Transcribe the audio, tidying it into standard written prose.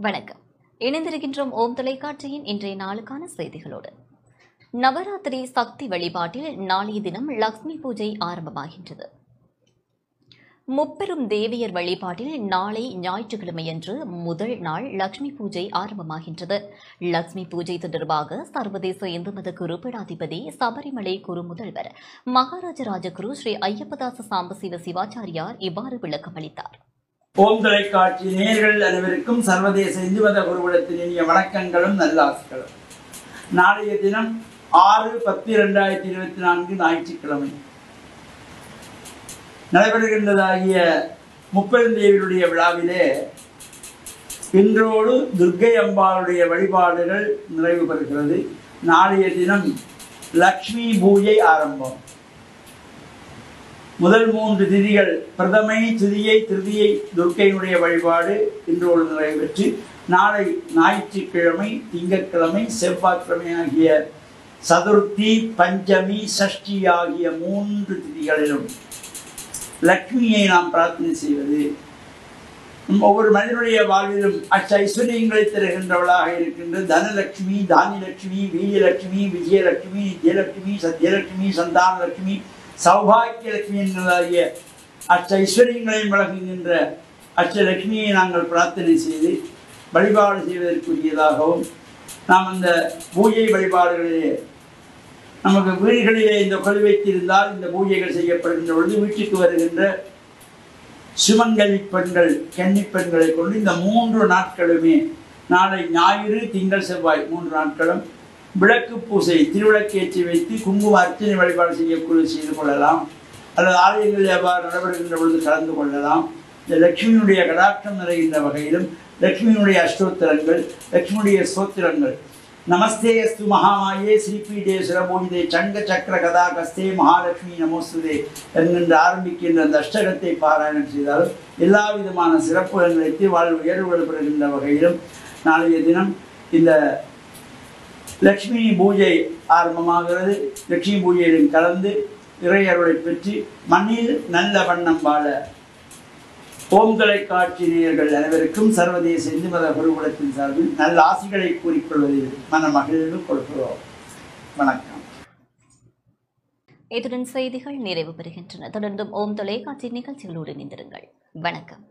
வணக்கம். இணைந்திருக்கின்றோம் ஓம் தொலைக்காட்சியின் இன்றைய நாளுக்கான செய்திகளோடு. நவராத்திரி சக்தி வழிபாட்டில் நாளைய தினம் லக்ஷ்மி பூஜை ஆரம்பமாகின்றது. முப்பெரும் தேவியர் வழிபாட்டில் நாளை ஞாயிற்றுக்கிழமையன்று முதல் நாள் லக்ஷ்மி பூஜை ஆரம்பமாகின்றது. லக்ஷ்மி பூஜை தொடர்பாக சர்வதேச இந்து மத குரு பீடாதிபதி சபரிமலை குரு முதல்வர் மகாராஜ ராஜகுரு ஸ்ரீ ஐயப்பதாச சாம்பசிவ சிவாச்சாரியார் இவ்வாறு விளக்கமளித்தார். ஓம் தொலைக்காட்சி நேயர்கள் அனைவருக்கும் சர்வதேச இந்து மத குருகுலத்தின் இனிய வணக்கங்களும் நல்லாசிகளும். நாளைய தினம் 6/10/2024 ஞாயிற்றுக்கிழமை நடைபெறுகின்றதாகிய முப்பெருந்தேவியுடைய விழாவிலே இன்றோடு துர்க்கை அம்பாளுடைய வழிபாடுகள் நிறைவு பெறுகிறது. நாளைய தினம் லக்ஷ்மி பூஜை ஆரம்பம். முதல் 3 திதிகள் பிரதமை, திதியை, திருதியை துர்க்கையினுடைய வழிபாடு இன்றோடு நிறைவேற்றி நாளை ஞாயிற்றுக்கிழமை, திங்கட்கிழமை, செவ்வாய்க்கிழமை ஆகிய சதுர்த்தி, பஞ்சமி, சஷ்டி ஆகிய 3 திதிகளிலும் லக்ஷ்மியை நாம் பிரார்த்தனை செய்வது ஒவ்வொரு மனிதனுடைய வாழ்விலும் ஐஸ்வர்யங்களை தருகின்றவளாக இருக்கின்ற தனலட்சுமி, தானியலட்சுமி, வீரியலட்சுமி, விஜயலட்சுமி, நித்யலட்சுமி, சத்யலட்சுமி, சந்தானலட்சுமி, சௌபாகியலட்சுமி என்கிறதாகிய ஐஸ்வர்யங்களையும் வழங்குகின்ற அஷ்டலட்சுமியை நாங்கள் பிரார்த்தனை செய்து வழிபாடு செய்வதற்குரியதாகவும் நாம் அந்த பூஜை வழிபாடுகளிலே நமக்கு வீடுகளிலே இந்த கொள் வைத்திருந்தால் இந்த பூஜைகள் செய்யப்படுகின்ற பொழுது வீட்டுக்கு வருகின்ற சுமங்கலி பெண்கள், கன்னி பெண்களை கொண்டு இந்த 3 நாட்களுமே நாளை ஞாயிறு, திங்கள், செவ்வாய் 3 நாட்களும் விளக்கு பூசை, திருவிளக்கேற்றி வைத்து குங்கும அர்ச்சனை வழிபாடு செய்து கொள்ளலாம். அல்லது ஆலயங்களில் எவ்வாறு நடைபெறுகின்ற பொழுது கலந்து கொள்ளலாம். இந்த லட்சுமியினுடைய கடாட்சம் நிறைகின்ற வகையிலும் லட்சுமியினுடைய அஷ்டோத்திரங்கள், லட்சுமியுடைய ஸ்தோத்திரங்கள் நமஸ்தே அஸ்து மகாமாயே ஸ்ரீபீடே சுரபூஜிதே சங்க சக்கர கதா கஸ்தே மகாலட்சுமி நமோஸ்துதே என்கின்ற ஆரம்பிக்கின்ற அந்த அஷ்டகத்தை பாராயணம் செய்தாலும் எல்லா விதமான சிறப்புகள் வைத்து வாழ்வு உயர்வுகள் பெறுகின்ற வகையிலும் நாளைய தினம் இந்த லக்ஷ்மி பூஜை ஆரம்பமாகிறது. லட்சுமி பூஜையிலும் கலந்து இறையருளை பெற்று மண்ணில் நல்ல வண்ணம் வாழ ஓம் தொலைக்காட்சி நேயர்கள் அனைவருக்கும் சர்வதேச இந்து மத குருகுலத்தின் சார்பில் நல்ல ஆசிகளை கூறிக்கொள்வதில் மன மகிழ்வு கொடுக்கிறோம். வணக்கம். இத்துடன் செய்திகள் நிறைவு பெறுகின்றன. தொடர்ந்தும் ஓம் தொலைக்காட்சி நிகழ்ச்சிகளோடு இணைந்திருங்கள். வணக்கம்.